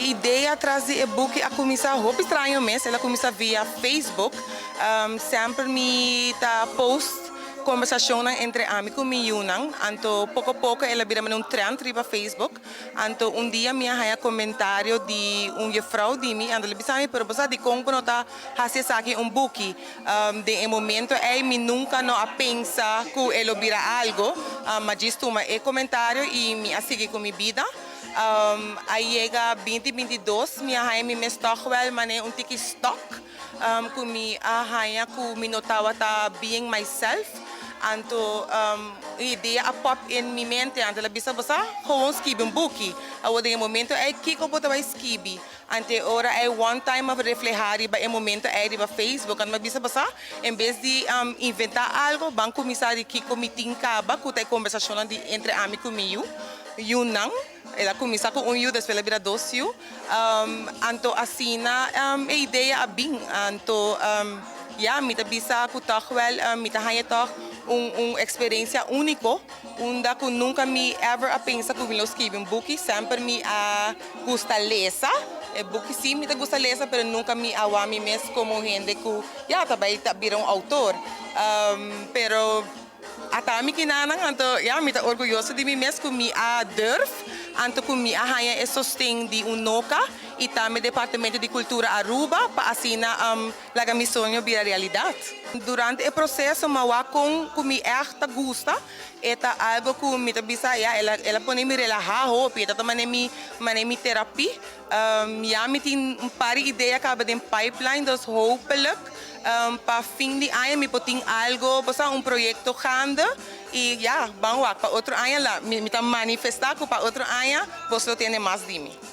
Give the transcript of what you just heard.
ideia atrás do e-book a começar roupa estranho mesmo, ela começa via Facebook. Sempre me tá post conversação entre amigos e Yunang. Anto pouco a pouco ela vira um trend riba Facebook. Anto dia minha haya comentário de juffrouw de mim, ando lebisami pero basta de como nota hace saki book. De momento me nunca no a pensa que ela vira algo, mas disto uma comentário e me a seguir com minha vida. Aí chega 2022, minha haya me stock well, mané tiki stock. Kumi haya ku minotava ta being myself. Anto ideia a pop in mi mente anto la bisa basa gewoon skibi buki awo de momento kiko bota vai skibi ante ora one time of reflejar ba momento ba Facebook an mabisa basa em vez de inventar algo bang comissário kiko meeting kaba kutai conversação de entre amigo meu Yunang ela começa com yu depois ela vira dois yu anto assina ideia a bing anto mita bisa ku toch wel mita haya toch experiência único onde eu nunca me ever a pensar que eu vou escrever book sempre me gusta ler book sim me gusta ler pero nunca me awami mesmo como gente que também vira autor pero atami kinanang anto me tá orgulhoso de mim mesmo que me durf anto que me haya sostém de noca e também departamento de cultura Aruba para assinar laga mi sonho vira realidade. Durante o processo mawa com me echt gusta eta algo que me bisa ela põe me relajar hope eta também me terapia me tem paar ideia acaba de pipeline dos hopelijk para fim de ano me poting algo para projeto grande e vamos para outro ano lá me manifestar para outro ano você tem mais de mim.